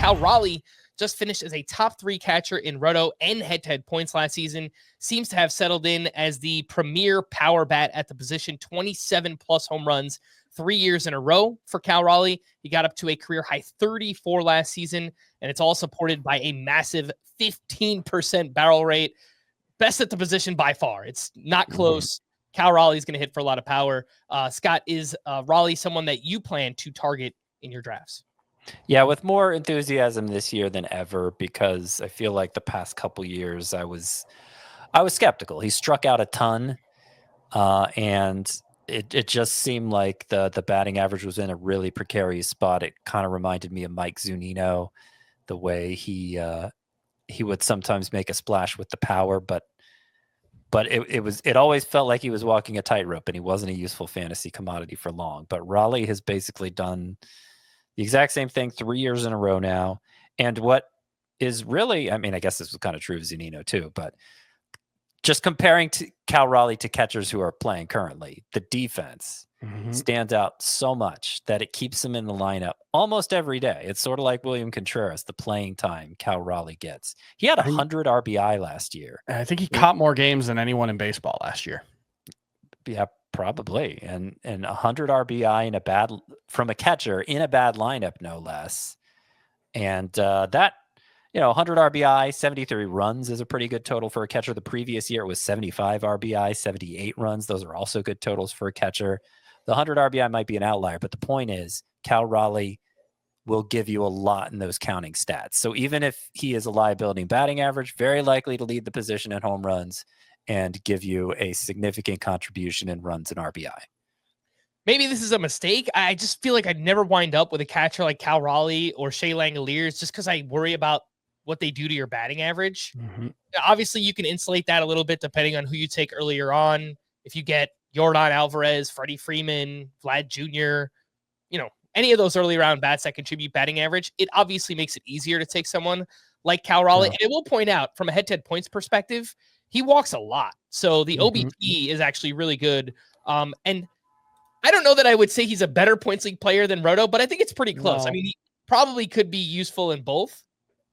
Cal Raleigh just finished as a top 3 catcher in roto and head-to-head points last season. Seems to have settled in as the premier power bat at the position, 27-plus home runs 3 years in a row for Cal Raleigh. He got up to a career-high 34 last season, and it's all supported by a massive 15% barrel rate. Best at the position by far. It's not close. Cal Raleigh's going to hit for a lot of power. Scott, is Raleigh someone that you plan to target in your drafts? Yeah, with more enthusiasm this year than ever, because I feel like the past couple years I was skeptical. He struck out a ton, and it just seemed like the batting average was in a really precarious spot. It kind of reminded me of Mike Zunino, the way he would sometimes make a splash with the power, but it always felt like he was walking a tightrope, and he wasn't a useful fantasy commodity for long. But Raleigh has basically done the exact same thing 3 years in a row now. And what is really, I mean, I guess this was kind of true of Zunino too, but just comparing to Cal Raleigh to catchers who are playing currently, the defense stands out so much that it keeps him in the lineup almost every day. It's sort of like William Contreras, the playing time Cal Raleigh gets. He had 100 RBI last year. I think he caught more games than anyone in baseball last year. Yeah, probably. And 100 RBI from a catcher in a bad lineup, no less. And that, 100 RBI, 73 runs is a pretty good total for a catcher. The previous year it was 75 RBI, 78 runs. Those are also good totals for a catcher. The 100 RBI might be an outlier, but the point is Cal Raleigh will give you a lot in those counting stats. So even if he is a liability in batting average, very likely to lead the position in home runs and give you a significant contribution in runs and RBI. Maybe this is a mistake. I just feel like I'd never wind up with a catcher like Cal Raleigh or Shea Langoliers just because I worry about what they do to your batting average. Obviously, you can insulate that a little bit depending on who you take earlier on. If you get Yordan Alvarez, Freddie Freeman, Vlad Jr., any of those early round bats that contribute batting average, it obviously makes it easier to take someone like Cal Raleigh. And I will point out, from a head-to-head points perspective, he walks a lot. So the OBP is actually really good. And I don't know that I would say he's a better points league player than Roto, but I think it's pretty close. No. I mean, he probably could be useful in both,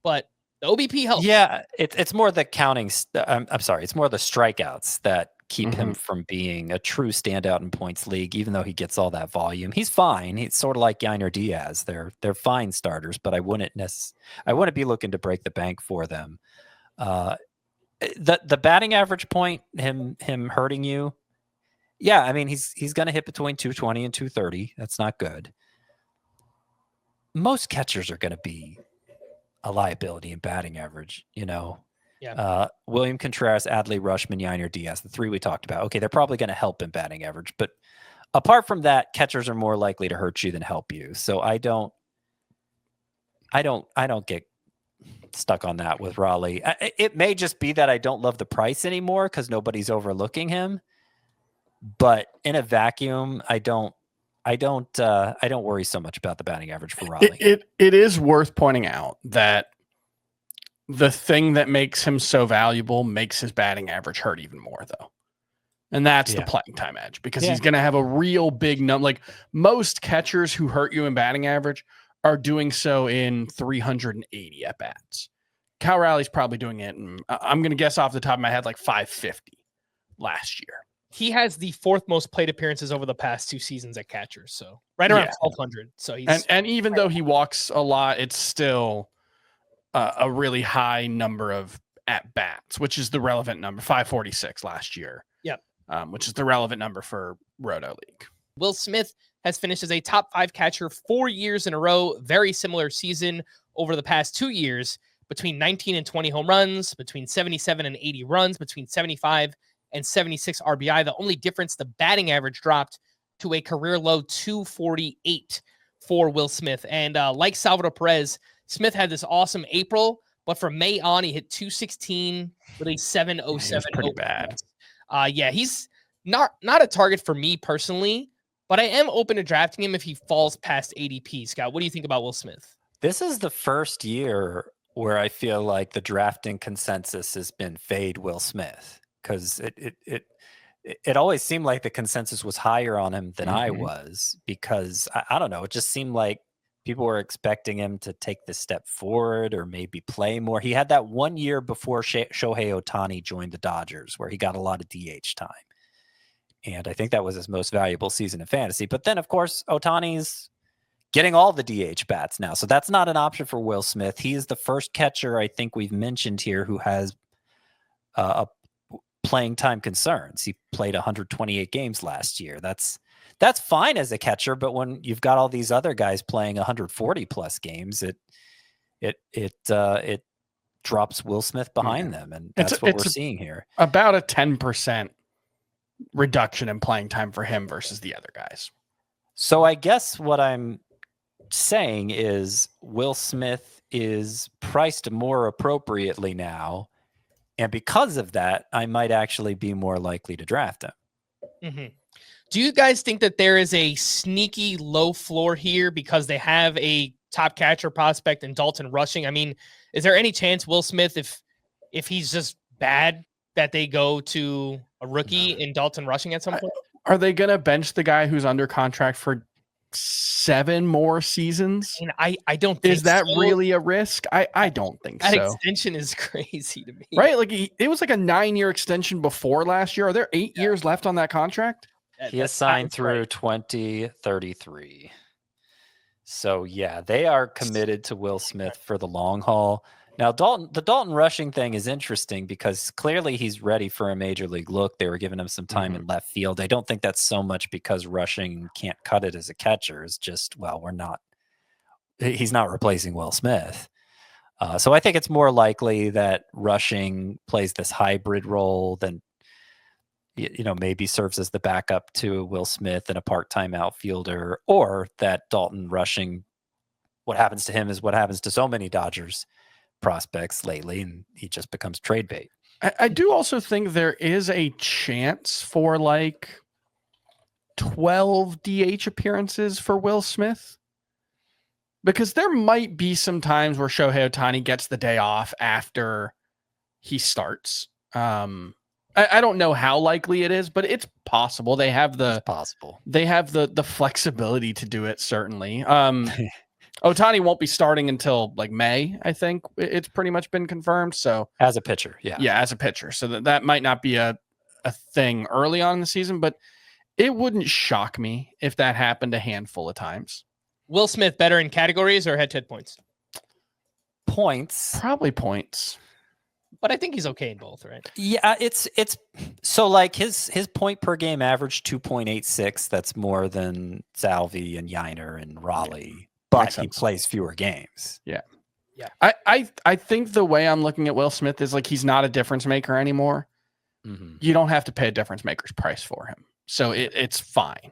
but the OBP helps. Yeah, it's more the counting. I'm sorry, it's more the strikeouts that keep him from being a true standout in points league, even though he gets all that volume. He's fine. He's sort of like Yainer Diaz. They're fine starters, but I wouldn't be looking to break the bank for them. The batting average point, him hurting you. Yeah, I mean, he's going to hit between 220 and 230. That's not good. Most catchers are going to be a liability in batting average, Yeah. William Contreras, Adley Rutschman, Yainer Diaz, the three we talked about. Okay, they're probably going to help in batting average, but apart from that, catchers are more likely to hurt you than help you. So I don't get stuck on that with Raleigh. It may just be that I don't love the price anymore because nobody's overlooking him. But in a vacuum, I don't worry so much about the batting average for Raleigh. It is worth pointing out that the thing that makes him so valuable makes his batting average hurt even more, though. And that's the playing time edge, because he's going to have a real big number. Like most catchers who hurt you in batting average are doing so in 380 at bats. Cal Raleigh's probably doing it, and I'm going to guess off the top of my head, like 550 last year. He has the 4th most plate appearances over the past 2 seasons at catchers, so right around 1,200. So he's and even though he walks a lot, it's still a really high number of at bats, which is the relevant number. 546 last year. Yep. Which is the relevant number for Roto League. Will Smith has finished as a top 5 catcher 4 years in a row. Very similar season over the past 2 years, between 19 and 20 home runs, between 77 and 80 runs, between 75 and 76 RBI. The only difference, the batting average dropped to a career low 248 for Will Smith. And like Salvador Perez, Smith had this awesome April, but from May on, he hit 216 with a 707. Pretty bad. He's not a target for me personally, but I am open to drafting him if he falls past ADP. Scott, what do you think about Will Smith? This is the first year where I feel like the drafting consensus has been fade Will Smith, because it always seemed like the consensus was higher on him than I was, because I don't know. It just seemed like people were expecting him to take this step forward or maybe play more. He had that 1 year before Shohei Ohtani joined the Dodgers where he got a lot of DH time. And I think that was his most valuable season in fantasy. But then, of course, Ohtani's getting all the DH bats now. So that's not an option for Will Smith. He is the first catcher I think we've mentioned here who has a playing time concerns. He played 128 games last year. That's fine as a catcher, but when you've got all these other guys playing 140 plus games, it drops Will Smith behind them, and that's what we're seeing here. About a 10% reduction in playing time for him versus the other guys. So I guess what I'm saying is Will Smith is priced more appropriately now, and because of that, I might actually be more likely to draft him. Mm-hmm. Do you guys think that there is a sneaky low floor here because they have a top catcher prospect in Dalton Rushing? I mean, is there any chance Will Smith, if he's just bad, that they go to a rookie in Dalton Rushing at some point? Are they going to bench the guy who's under contract for 7 more seasons? I don't think is that really a risk? I don't think that so. That extension is crazy to me. Right? Like it was like a 9-year extension before last year. Are there 8 years left on that contract? He is signed through 2033. So yeah, they are committed to Will Smith for the long haul. Now, the Dalton Rushing thing is interesting because clearly he's ready for a major league look. They were giving him some time in left field. I don't think that's so much because Rushing can't cut it as a catcher. It's just, well, he's not replacing Will Smith. So I think it's more likely that Rushing plays this hybrid role than, maybe serves as the backup to Will Smith and a part-time outfielder, or that Dalton Rushing, what happens to him is what happens to so many Dodgers prospects lately, and he just becomes trade bait. I do also think there is a chance for like 12 DH appearances for Will Smith, because there might be some times where Shohei Ohtani gets the day off after he starts. I don't know how likely it is, but it's possible. They have the flexibility to do it, certainly. Ohtani won't be starting until like May, I think. It's pretty much been confirmed. So as a pitcher, yeah, as a pitcher. So that might not be a thing early on in the season, but it wouldn't shock me if that happened a handful of times. Will Smith better in categories or head-to-head points? Points, probably points. But I think he's okay in both, right? Yeah, it's so like his point per game average 2.86. That's more than Salvi and Yiner and Raleigh, but he plays fewer games. Yeah. I think the way I'm looking at Will Smith is like he's not a difference maker anymore. You don't have to pay a difference maker's price for him, so it's fine.